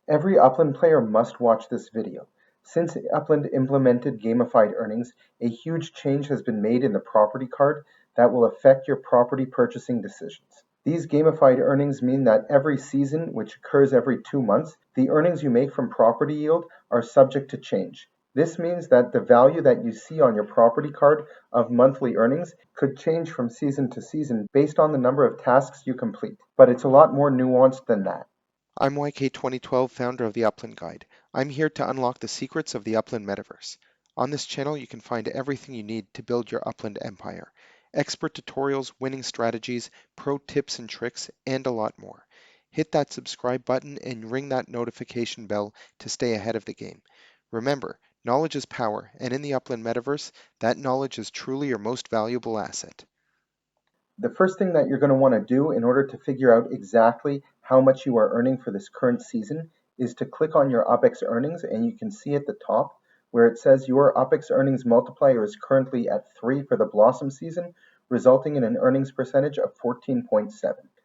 Every Upland player must watch this video. Since Upland implemented Gamified Earnings, a huge change has been made in the property card that will affect your property purchasing decisions. These Gamified Earnings mean that every season, which occurs every 2 months, the earnings you make from property yield are subject to change. This means that the value that you see on your property card of monthly earnings could change from season to season based on the number of tasks you complete. But it's a lot more nuanced than that. I'm YK2012, founder of the Upland Guide. I'm here to unlock the secrets of the Upland Metaverse. On this channel, you can find everything you need to build your Upland empire. Expert tutorials, winning strategies, pro tips and tricks, and a lot more. Hit that subscribe button and ring that notification bell to stay ahead of the game. Remember, knowledge is power, and in the Upland Metaverse, that knowledge is truly your most valuable asset. The first thing that you're going to want to do in order to figure out exactly how much you are earning for this current season is to click on your UPX earnings, and you can see at the top where it says your UPX earnings multiplier is currently at 3 for the Blossom season, resulting in an earnings percentage of 14.7.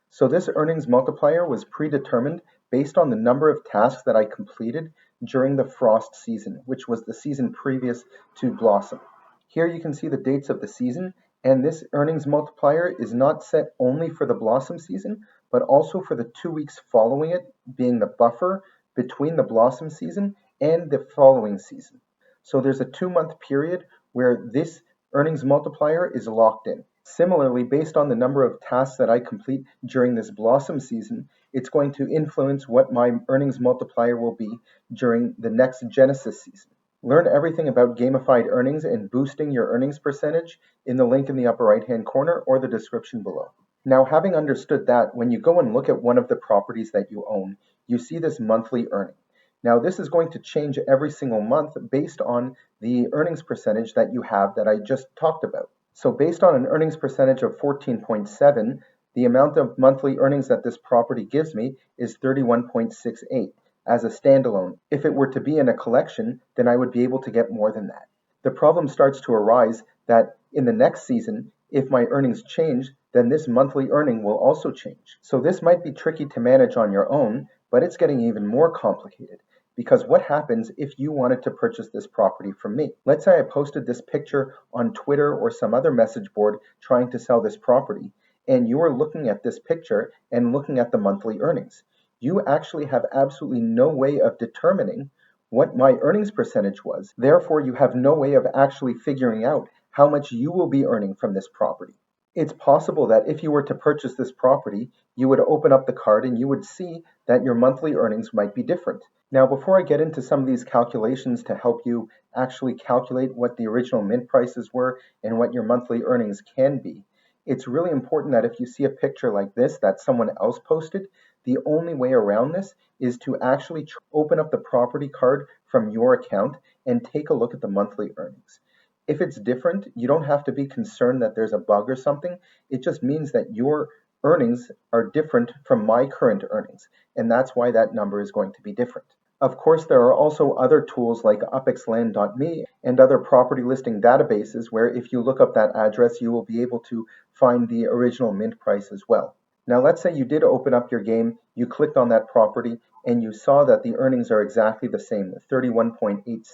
So this earnings multiplier was predetermined based on the number of tasks that I completed during the Frost season, which was the season previous to Blossom. Here you can see the dates of the season, and this earnings multiplier is not set only for the Blossom season, but also for the 2 weeks following it, being the buffer between the Blossom season and the following season. So there's a 2-month period where this earnings multiplier is locked in. Similarly, based on the number of tasks that I complete during this Blossom season, it's going to influence what my earnings multiplier will be during the next Genesis season. Learn everything about gamified earnings and boosting your earnings percentage in the link in the upper right-hand corner or the description below. Now, having understood that, when you go and look at one of the properties that you own, you see this monthly earning. Now, this is going to change every single month based on the earnings percentage that you have that I just talked about. So based on an earnings percentage of 14.7, the amount of monthly earnings that this property gives me is 31.68. As a standalone. If it were to be in a collection, then I would be able to get more than that. The problem starts to arise that in the next season, if my earnings change, then this monthly earning will also change. So this might be tricky to manage on your own, but it's getting even more complicated. Because what happens if you wanted to purchase this property from me? Let's say I posted this picture on Twitter or some other message board trying to sell this property, and you are looking at this picture and looking at the monthly earnings. You actually have absolutely no way of determining what my earnings percentage was. Therefore, you have no way of actually figuring out how much you will be earning from this property. It's possible that if you were to purchase this property, you would open up the card and you would see that your monthly earnings might be different. Now, before I get into some of these calculations to help you actually calculate what the original mint prices were and what your monthly earnings can be, it's really important that if you see a picture like this that someone else posted, the only way around this is to actually open up the property card from your account and take a look at the monthly earnings. If it's different, you don't have to be concerned that there's a bug or something. It just means that your earnings are different from my current earnings, and that's why that number is going to be different. Of course, there are also other tools like upxland.me and other property listing databases where if you look up that address, you will be able to find the original mint price as well. Now, let's say you did open up your game, you clicked on that property, and you saw that the earnings are exactly the same, 31.86.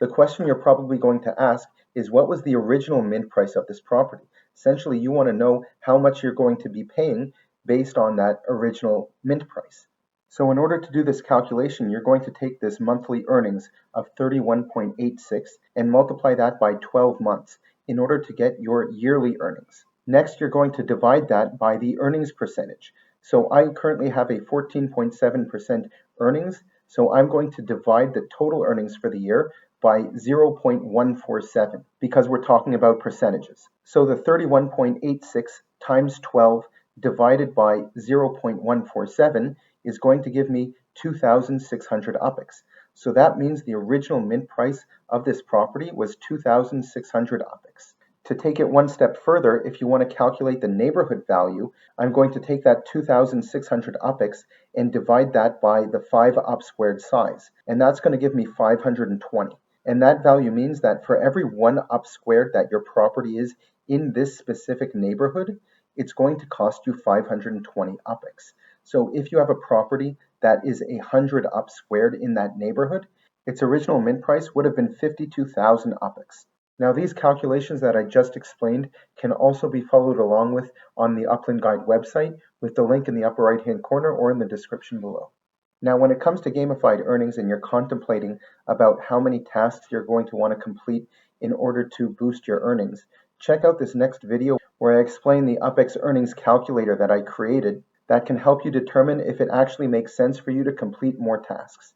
The question you're probably going to ask is, what was the original mint price of this property? Essentially, you want to know how much you're going to be paying based on that original mint price. So in order to do this calculation, you're going to take this monthly earnings of 31.86 and multiply that by 12 months in order to get your yearly earnings. Next, you're going to divide that by the earnings percentage. So I currently have a 14.7% earnings, so I'm going to divide the total earnings for the year by 0.147 because we're talking about percentages. So the 31.86 times 12 divided by 0.147 is going to give me 2,600 UPX. So that means the original mint price of this property was 2,600 UPX. To take it one step further, if you want to calculate the neighborhood value, I'm going to take that 2,600 UPX and divide that by the 5 up squared size, and that's going to give me 520. And that value means that for every 1 up squared that your property is in this specific neighborhood, it's going to cost you 520 UPX. So if you have a property that is 100 up squared in that neighborhood, its original mint price would have been 52,000 UPX. Now these calculations that I just explained can also be followed along with on the Upland Guide website with the link in the upper right hand corner or in the description below. Now when it comes to gamified earnings and you're contemplating about how many tasks you're going to want to complete in order to boost your earnings, check out this next video where I explain the UPX earnings calculator that I created that can help you determine if it actually makes sense for you to complete more tasks.